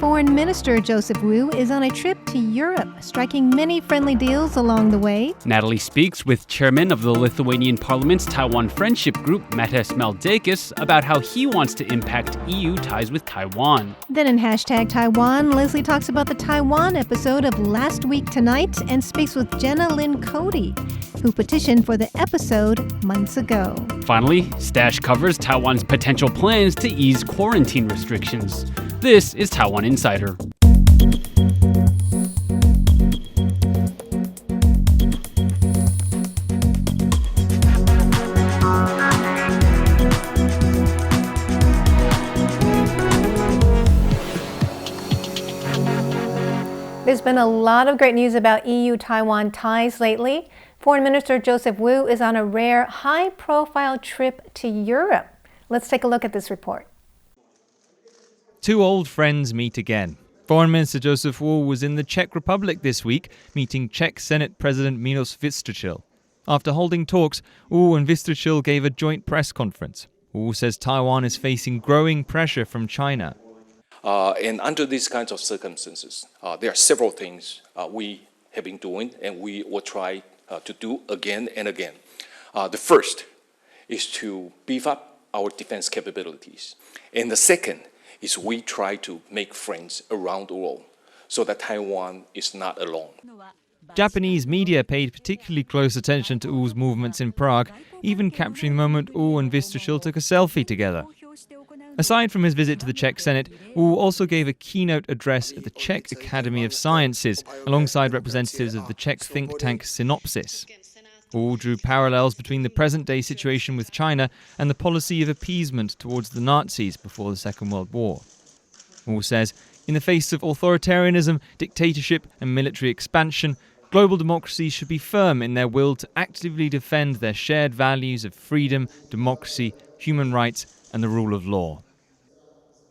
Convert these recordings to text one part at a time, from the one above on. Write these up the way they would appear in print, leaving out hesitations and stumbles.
Foreign Minister Joseph Wu is on a trip to Europe, striking many friendly deals along the way. Natalie speaks with Chairman of the Lithuanian Parliament's Taiwan Friendship Group, Matas Maldeikis, about how he wants to impact EU ties with Taiwan. Then in Hashtag Taiwan, Leslie talks about the Taiwan episode of Last Week Tonight and speaks with Jenna Lynn Cody, who petitioned for the episode months ago. Finally, Staś covers Taiwan's potential plans to ease quarantine restrictions. This is Taiwan Insider. There's been a lot of great news about EU-Taiwan ties lately. Foreign Minister Joseph Wu is on a rare, high-profile trip to Europe. Let's take a look at this report. Two old friends meet again. Foreign Minister Joseph Wu was in the Czech Republic this week, meeting Czech Senate President Milos Vystrčil. After holding talks, Wu and Vystrčil gave a joint press conference. Wu says Taiwan is facing growing pressure from China. And under these kinds of circumstances, there are several things we have been doing and we will try to do again and again. The first is to beef up our defense capabilities. And the second is we try to make friends around the world so that Taiwan is not alone. Japanese media paid particularly close attention to Wu's movements in Prague, even capturing the moment Wu and Vystrčil took a selfie together. Aside from his visit to the Czech Senate, Wu also gave a keynote address at the Czech Academy of Sciences, alongside representatives of the Czech think tank Synopsis. Wu drew parallels between the present-day situation with China and the policy of appeasement towards the Nazis before the Second World War. Wu says, in the face of authoritarianism, dictatorship and military expansion, global democracies should be firm in their will to actively defend their shared values of freedom, democracy, human rights and the rule of law.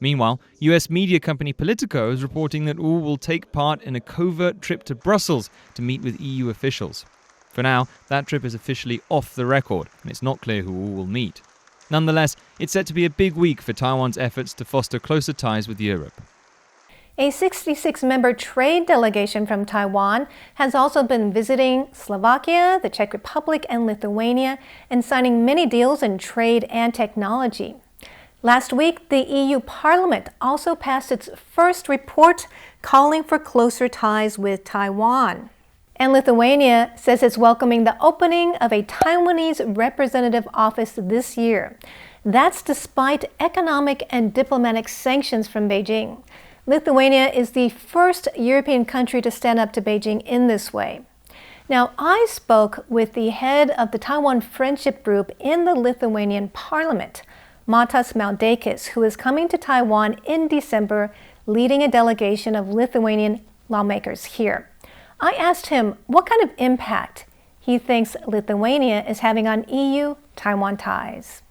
Meanwhile, US media company Politico is reporting that Wu will take part in a covert trip to Brussels to meet with EU officials. For now, that trip is officially off the record, and it's not clear who Wu will meet. Nonetheless, it's set to be a big week for Taiwan's efforts to foster closer ties with Europe. A 66-member trade delegation from Taiwan has also been visiting Slovakia, the Czech Republic, and Lithuania, and signing many deals in trade and technology. Last week, the EU Parliament also passed its first report calling for closer ties with Taiwan. And Lithuania says it's welcoming the opening of a Taiwanese representative office this year. That's despite economic and diplomatic sanctions from Beijing. Lithuania is the first European country to stand up to Beijing in this way. Now, I spoke with the head of the Taiwan Friendship Group in the Lithuanian Parliament, Matas Maldeikis, who is coming to Taiwan in December, leading a delegation of Lithuanian lawmakers here. I asked him what kind of impact he thinks Lithuania is having on EU-Taiwan ties.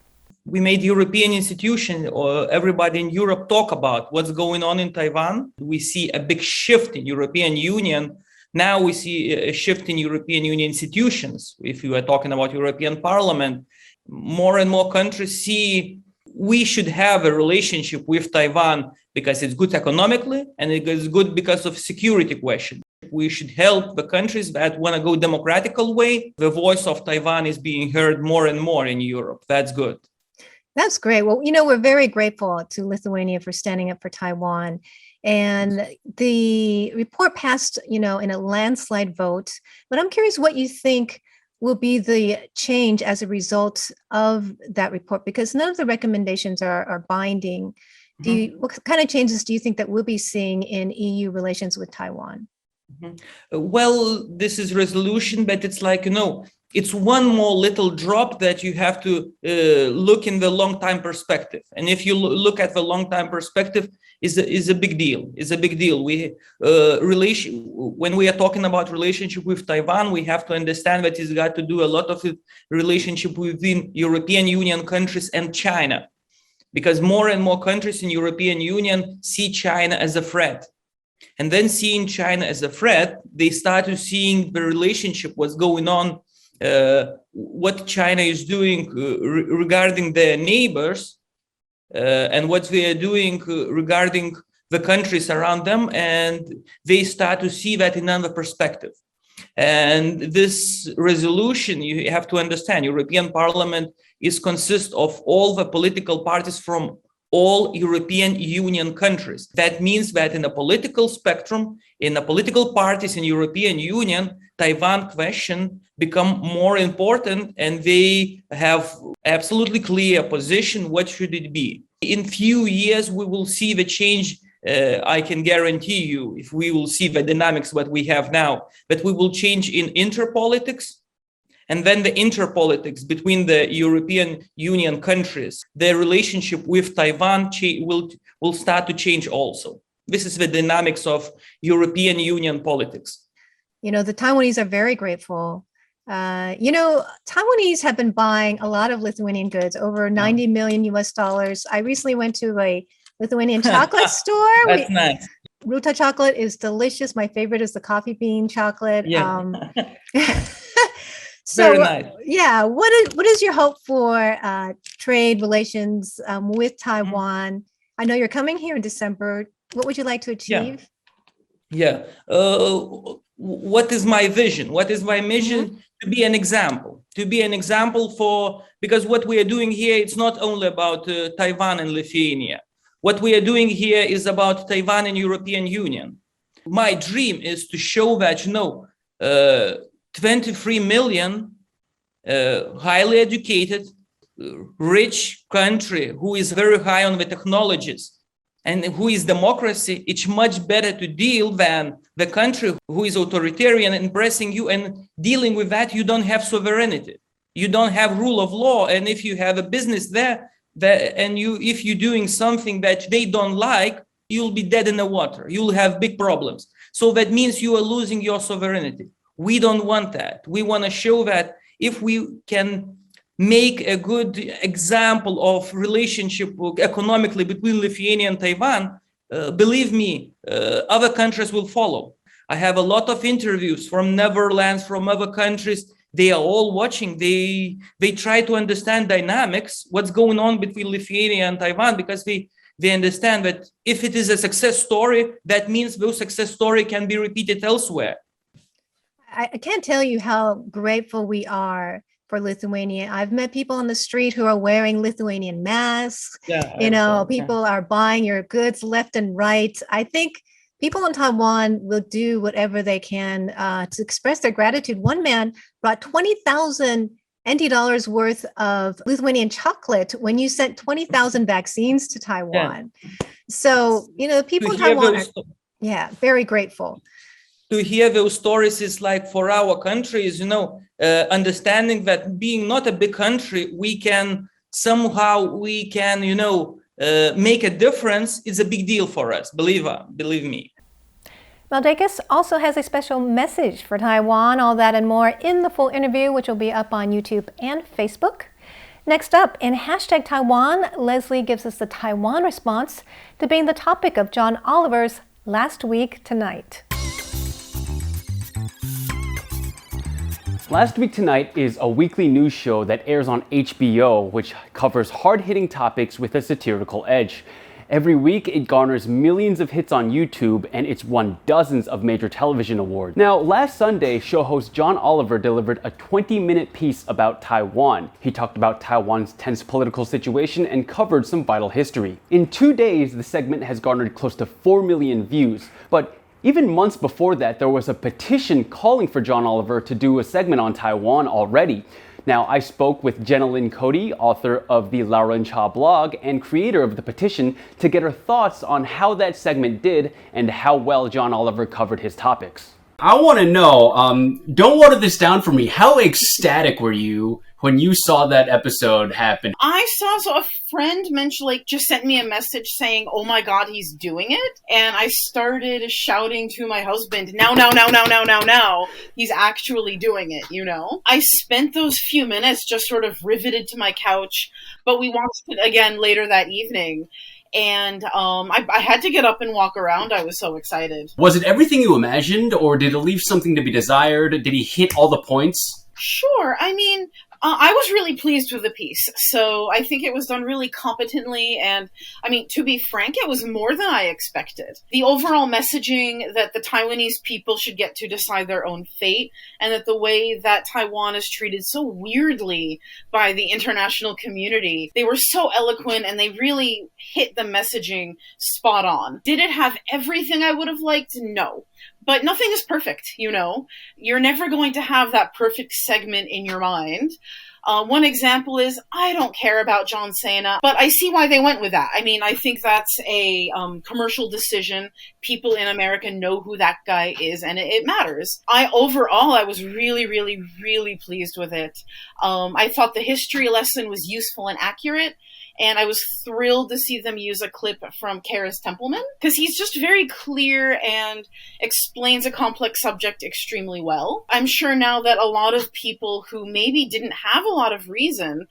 We made European institutions, or everybody in Europe talk about what's going on in Taiwan. We see a big shift in European Union. Now we see a shift in European Union institutions. If you are talking about European Parliament, more and more countries see we should have a relationship with Taiwan because it's good economically and it is good because of security question. We should help the countries that want to go democratical way. The voice of Taiwan is being heard more and more in Europe. That's good. That's great. Well, we're very grateful to Lithuania for standing up for Taiwan. And the report passed, in a landslide vote. But I'm curious what you think will be the change as a result of that report, because none of the recommendations are binding. What kind of changes do you think that we'll be seeing in EU relations with Taiwan? Well, this is resolution, but it's like, it's one more little drop that you have to look in the long time perspective. And if you look at the long time perspective, is a big deal. It's a big deal. When we are talking about relationship with Taiwan, we have to understand that it's got to do a lot of relationship within European Union countries and China, because more and more countries in European Union see China as a threat. And then seeing China as a threat, they started seeing the relationship, what's going on, what China is doing regarding their neighbors, and what they are doing regarding the countries around them, and they start to see that in another perspective. And this resolution, you have to understand, European Parliament consists of all the political parties from all European Union countries. That means that in the political spectrum, in the political parties in European Union, Taiwan question become more important, and they have absolutely clear position. What should it be? In few years, we will see the change. I can guarantee you, if we will see the dynamics what we have now, that we will change in interpolitics. And then the interpolitics between the European Union countries, their relationship with Taiwan will start to change also. This is the dynamics of European Union politics. You know, the Taiwanese are very grateful. Taiwanese have been buying a lot of Lithuanian goods, over 90 million US dollars. I recently went to a Lithuanian chocolate store. That's nice. Ruta chocolate is delicious. My favorite is the coffee bean chocolate. Yeah. So, very nice. Yeah, what is your hope for trade relations with Taiwan? I know you're coming here in December. What would you like to achieve? Yeah. What is my vision? What is my mission? To be an example. Because what we are doing here, it's not only about Taiwan and Lithuania. What we are doing here is about Taiwan and European Union. My dream is to show that, 23 million highly educated, rich country who is very high on the technologies and who is democracy, it's much better to deal than the country who is authoritarian and pressing you, and dealing with that, you don't have sovereignty. You don't have rule of law. And if you have a business there, if you're doing something that they don't like, you'll be dead in the water. You'll have big problems. So that means you are losing your sovereignty. We don't want that. We want to show that if we can make a good example of relationship economically between Lithuania and Taiwan, believe me, other countries will follow. I have a lot of interviews from Netherlands, from other countries. They are all watching. They try to understand dynamics, what's going on between Lithuania and Taiwan, because they understand that if it is a success story, that means those success story can be repeated elsewhere. I can't tell you how grateful we are for Lithuania. I've met people on the street who are wearing Lithuanian masks. Yeah, people are buying your goods left and right. I think people in Taiwan will do whatever they can to express their gratitude. One man brought 20,000 NT dollars worth of Lithuanian chocolate when you sent 20,000 vaccines to Taiwan. Yeah. So, people in Taiwan are very grateful. To hear those stories is like for our countries, understanding that being not a big country, we can make a difference is a big deal for us. Believe me. Maldeikis also has a special message for Taiwan, all that and more in the full interview, which will be up on YouTube and Facebook. Next up, in #Taiwan, Leslie gives us the Taiwan response to being the topic of John Oliver's Last Week Tonight. Last Week Tonight is a weekly news show that airs on HBO, which covers hard-hitting topics with a satirical edge. Every week, it garners millions of hits on YouTube, and it's won dozens of major television awards. Now, last Sunday, show host John Oliver delivered a 20-minute piece about Taiwan. He talked about Taiwan's tense political situation and covered some vital history. In 2 days, the segment has garnered close to 4 million views, but even months before that, there was a petition calling for John Oliver to do a segment on Taiwan already. Now, I spoke with Jenna Lynn Cody, author of the Liao blog and creator of the petition, to get her thoughts on how that segment did and how well John Oliver covered his topics. I want to know, don't water this down for me, how ecstatic were you when you saw that episode happen? I saw a friend just sent me a message saying, oh my God, he's doing it. And I started shouting to my husband, no, he's actually doing it, I spent those few minutes just sort of riveted to my couch, but we watched it again later that evening. And I had to get up and walk around. I was so excited. Was it everything you imagined, or did it leave something to be desired? Did he hit all the points? Sure. I mean, I was really pleased with the piece. So I think it was done really competently. And I mean, to be frank, it was more than I expected. The overall messaging that the Taiwanese people should get to decide their own fate, and that the way that Taiwan is treated so weirdly by the international community, they were so eloquent and they really hit the messaging spot on. Did it have everything I would have liked? No. But nothing is perfect, you know. You're never going to have that perfect segment in your mind. One example is, I don't care about John Cena, but I see why they went with that. I mean, I think that's a commercial decision. People in America know who that guy is, and it matters. I was really, really, really pleased with it. I thought the history lesson was useful and accurate. And I was thrilled to see them use a clip from Karis Templeman, because he's just very clear and explains a complex subject extremely well. I'm sure now that a lot of people who maybe didn't have a lot of reason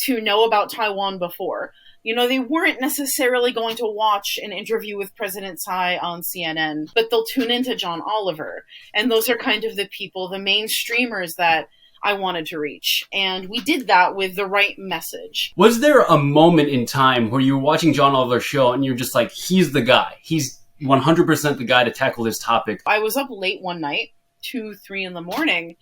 to know about Taiwan before, you know, they weren't necessarily going to watch an interview with President Tsai on CNN, but they'll tune into John Oliver. And those are kind of the people, the mainstreamers that I wanted to reach. And we did that with the right message. Was there a moment in time where you were watching John Oliver's show and you're just like, he's the guy. He's 100% the guy to tackle this topic? I was up late one night, 2, 3 in the morning,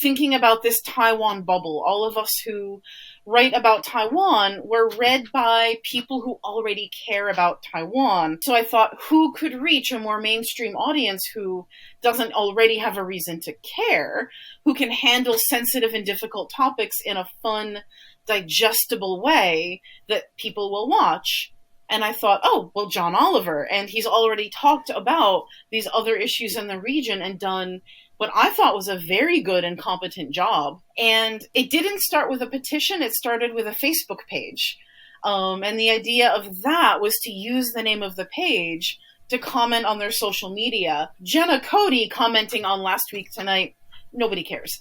thinking about this Taiwan bubble. All of us who write about Taiwan were read by people who already care about Taiwan. So I thought, who could reach a more mainstream audience who doesn't already have a reason to care, who can handle sensitive and difficult topics in a fun, digestible way that people will watch? And I thought, oh, well, John Oliver, and he's already talked about these other issues in the region and done what I thought was a very good and competent job. And it didn't start with a petition, it started with a Facebook page. And the idea of that was to use the name of the page to comment on their social media. Jenna Cody commenting on Last Week Tonight, nobody cares.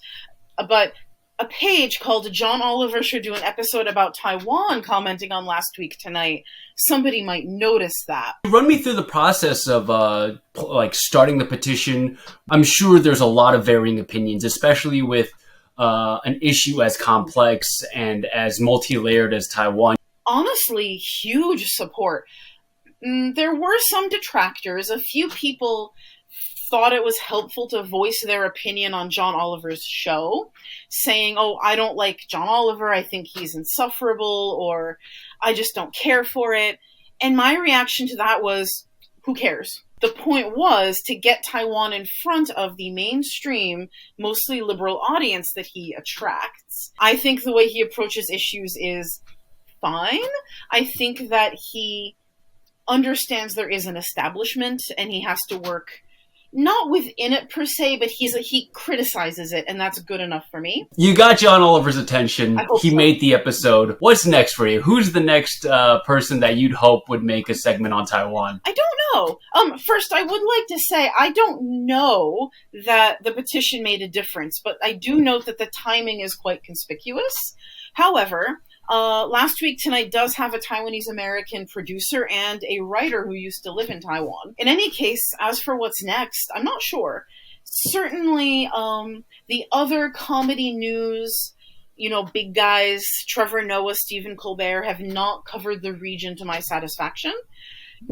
But a page called John Oliver Should Do an Episode About Taiwan commenting on Last Week Tonight, somebody might notice that. Run me through the process of starting the petition. I'm sure there's a lot of varying opinions, especially with an issue as complex and as multi-layered as Taiwan. Honestly, huge support. There were some detractors. A few people thought it was helpful to voice their opinion on John Oliver's show, saying, oh, I don't like John Oliver, I think he's insufferable, or I just don't care for it. And my reaction to that was, who cares? The point was to get Taiwan in front of the mainstream, mostly liberal audience that he attracts. I think the way he approaches issues is fine. I think that he understands there is an establishment and he has to work not within it per se, but he criticizes it, and that's good enough for me. You got John Oliver's attention. He so. Made the episode. What's next for you? Who's the next person that you'd hope would make a segment on Taiwan? I don't know. First, I would like to say I don't know that the petition made a difference, but I do note that the timing is quite conspicuous. However, Last Week Tonight does have a Taiwanese American producer and a writer who used to live in Taiwan. In any case, as for what's next, I'm not sure. Certainly, the other comedy news, big guys, Trevor Noah, Stephen Colbert, have not covered the region to my satisfaction.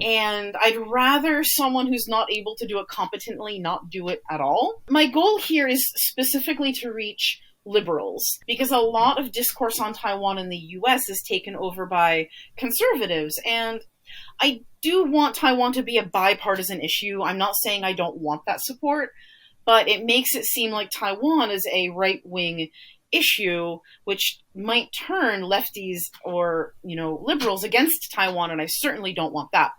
And I'd rather someone who's not able to do it competently not do it at all. My goal here is specifically to reach liberals, because a lot of discourse on Taiwan in the US is taken over by conservatives, and I do want Taiwan to be a bipartisan issue. I'm not saying I don't want that support, but it makes it seem like Taiwan is a right-wing issue, which might turn lefties or, liberals against Taiwan, and I certainly don't want that.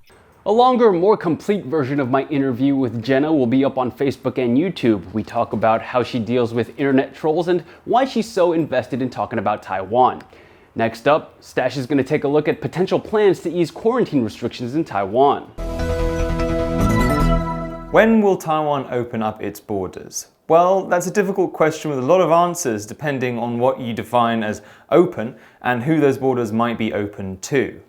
A longer, more complete version of my interview with Jenna will be up on Facebook and YouTube. We talk about how she deals with internet trolls and why she's so invested in talking about Taiwan. Next up, Stash is going to take a look at potential plans to ease quarantine restrictions in Taiwan. When will Taiwan open up its borders? Well, that's a difficult question with a lot of answers depending on what you define as open and who those borders might be open to.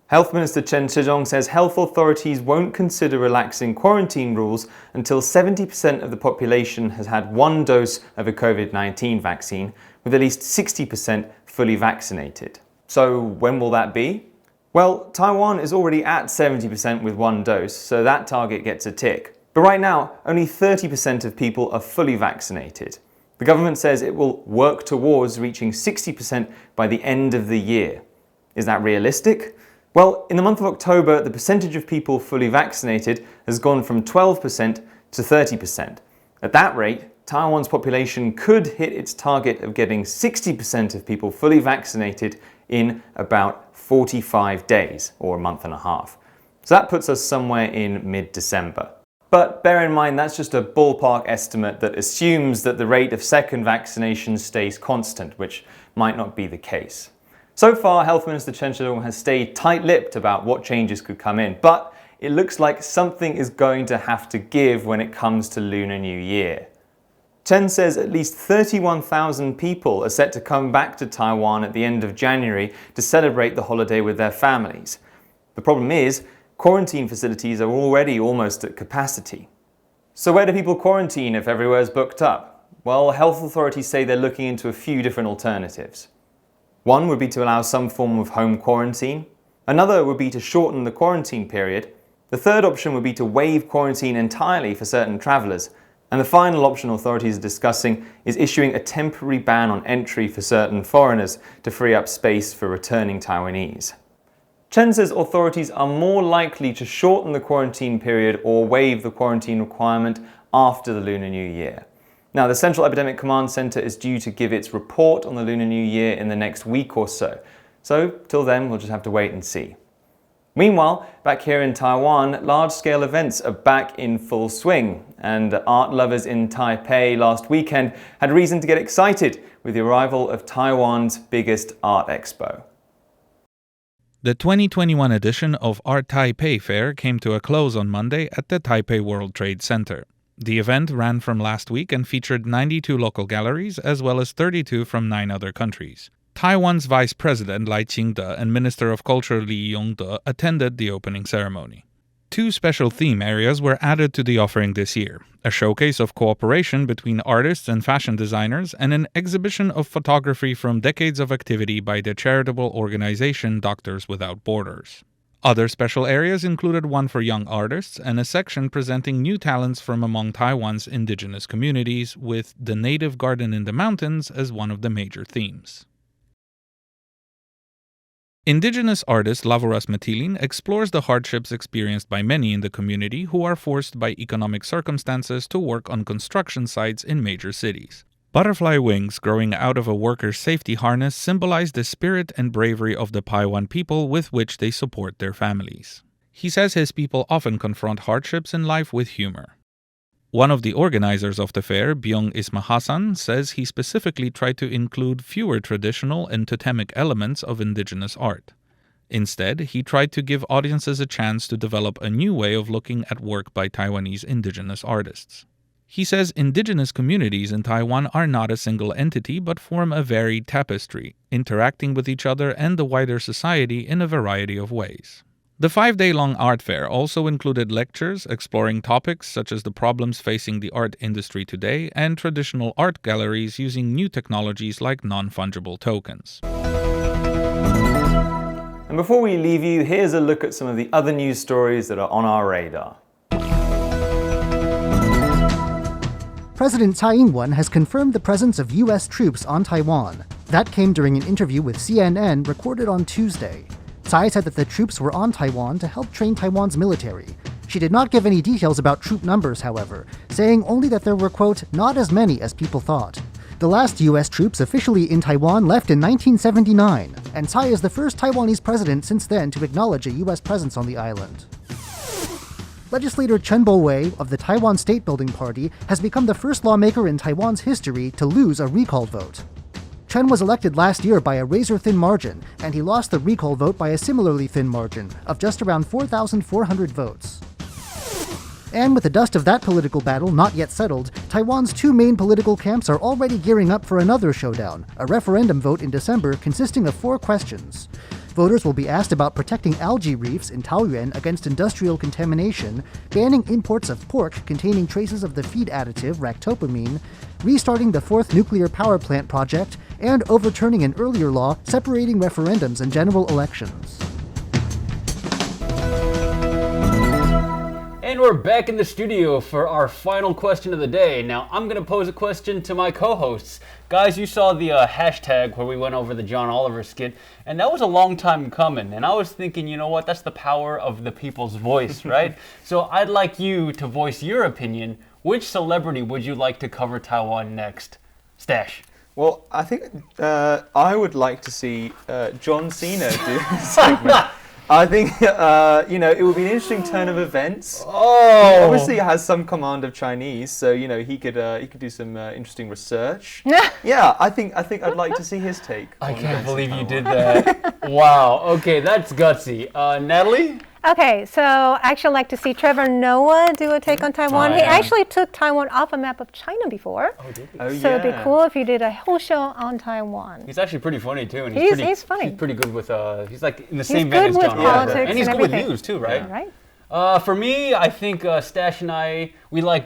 Health Minister Chen Shizhong says health authorities won't consider relaxing quarantine rules until 70% of the population has had one dose of a COVID-19 vaccine, with at least 60% fully vaccinated. So when will that be? Well, Taiwan is already at 70% with one dose, so that target gets a tick. But right now, only 30% of people are fully vaccinated. The government says it will work towards reaching 60% by the end of the year. Is that realistic? Well, in the month of October, the percentage of people fully vaccinated has gone from 12% to 30%. At that rate, Taiwan's population could hit its target of getting 60% of people fully vaccinated in about 45 days, or a month and a half. So that puts us somewhere in mid-December. But bear in mind that's just a ballpark estimate that assumes that the rate of second vaccination stays constant, which might not be the case. So far, Health Minister Chen has stayed tight-lipped about what changes could come in, but it looks like something is going to have to give when it comes to Lunar New Year. Chen says at least 31,000 people are set to come back to Taiwan at the end of January to celebrate the holiday with their families. The problem is, quarantine facilities are already almost at capacity. So where do people quarantine if everywhere's booked up? Well, health authorities say they're looking into a few different alternatives. One would be to allow some form of home quarantine. Another would be to shorten the quarantine period. The third option would be to waive quarantine entirely for certain travellers. And the final option authorities are discussing is issuing a temporary ban on entry for certain foreigners to free up space for returning Taiwanese. Chen says authorities are more likely to shorten the quarantine period or waive the quarantine requirement after the Lunar New Year. Now, the Central Epidemic Command Center is due to give its report on the Lunar New Year in the next week or so. So, till then, we'll just have to wait and see. Meanwhile, back here in Taiwan, large-scale events are back in full swing, and art lovers in Taipei last weekend had reason to get excited with the arrival of Taiwan's biggest art expo. The 2021 edition of Art Taipei Fair came to a close on Monday at the Taipei World Trade Center. The event ran from last week and featured 92 local galleries as well as 32 from 9 other countries. Taiwan's Vice President Lai Ching-te and Minister of Culture Li Yong-de attended the opening ceremony. 2 special theme areas were added to the offering this year: a showcase of cooperation between artists and fashion designers, and an exhibition of photography from decades of activity by the charitable organization Doctors Without Borders. Other special areas included one for young artists and a section presenting new talents from among Taiwan's indigenous communities, with the native garden in the mountains as one of the major themes. Indigenous artist Lavuras Metilin explores the hardships experienced by many in the community who are forced by economic circumstances to work on construction sites in major cities. Butterfly wings growing out of a worker's safety harness symbolize the spirit and bravery of the Paiwan people with which they support their families. He says his people often confront hardships in life with humor. One of the organizers of the fair, Byung Ismahasan, says he specifically tried to include fewer traditional and totemic elements of indigenous art. Instead, he tried to give audiences a chance to develop a new way of looking at work by Taiwanese indigenous artists. He says indigenous communities in Taiwan are not a single entity but form a varied tapestry, interacting with each other and the wider society in a variety of ways. The 5-day-long art fair also included lectures exploring topics such as the problems facing the art industry today and traditional art galleries using new technologies like non-fungible tokens. And before we leave you, here's a look at some of the other news stories that are on our radar. President Tsai Ing-wen has confirmed the presence of U.S. troops on Taiwan. That came during an interview with CNN recorded on Tuesday. Tsai said that the troops were on Taiwan to help train Taiwan's military. She did not give any details about troop numbers, however, saying only that there were, quote, not as many as people thought. The last U.S. troops officially in Taiwan left in 1979, and Tsai is the first Taiwanese president since then to acknowledge a U.S. presence on the island. Legislator Chen Bo-wei of the Taiwan State Building Party has become the first lawmaker in Taiwan's history to lose a recall vote. Chen was elected last year by a razor-thin margin, and he lost the recall vote by a similarly thin margin of just around 4,400 votes. And with the dust of that political battle not yet settled, Taiwan's 2 main political camps are already gearing up for another showdown, a referendum vote in December consisting of 4 questions. Voters will be asked about protecting algae reefs in Taoyuan against industrial contamination, banning imports of pork containing traces of the feed additive ractopamine, restarting the 4th nuclear power plant project, and overturning an earlier law separating referendums and general elections. And we're back in the studio for our final question of the day. Now, I'm going to pose a question to my co-hosts. Guys, you saw the hashtag where we went over the John Oliver skit, and that was a long time coming. And I was thinking, you know what, that's the power of the people's voice, right? So I'd like you to voice your opinion. Which celebrity would you like to cover Taiwan next? Stash. Well, I think I would like to see John Cena do this segment. I think, it would be an interesting turn of events. Oh! He obviously has some command of Chinese, so, he could do some interesting research. Yeah, I think I'd like to see his take. I can't believe you did that. Wow. Okay, that's gutsy. Natalie? Okay, so I actually like to see Trevor Noah do a take on Taiwan. Oh, He yeah. actually took Taiwan off a map of China before. Oh, did he? Oh, So it'd be yeah. cool if you did a whole show on Taiwan. He's actually pretty funny too, and He's funny. He's pretty good with he's like in the He's same good vein as with John Oliver. politics And he's and good with everything. news too, right? Right? For me, I think Stash and I, we like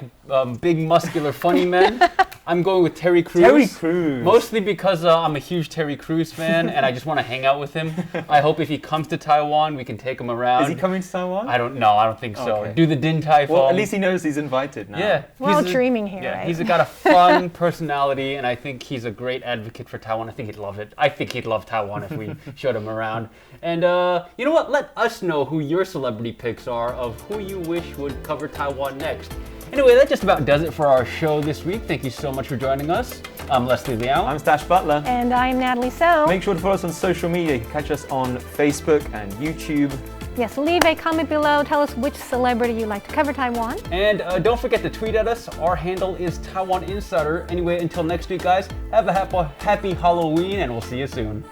big, muscular, funny men. I'm going with Terry Crews. Terry Crews. Mostly because I'm a huge Terry Crews fan, and I just want to hang out with him. I hope if he comes to Taiwan, we can take him around. Is he coming to Taiwan? I don't think so. Okay. Do the Din Tai Fung. Well, at least he knows he's invited now. Yeah. We're all he's dreaming here, Yeah, right? he's got a fun personality, and I think he's a great advocate for Taiwan. I think he'd love it. I think he'd love Taiwan if we showed him around. And you know what? Let us know who your celebrity picks are of who you wish would cover Taiwan next. Anyway, that just about does it for our show this week. Thank you so much for joining us. I'm Leslie Liao. I'm Staś Butler. And I'm Natalie Tso. Make sure to follow us on social media. You can catch us on Facebook and YouTube. Yes, leave a comment below. Tell us which celebrity you'd like to cover Taiwan. And don't forget to tweet at us. Our handle is Taiwan Insider. Anyway, until next week, guys, have a happy Halloween, and we'll see you soon.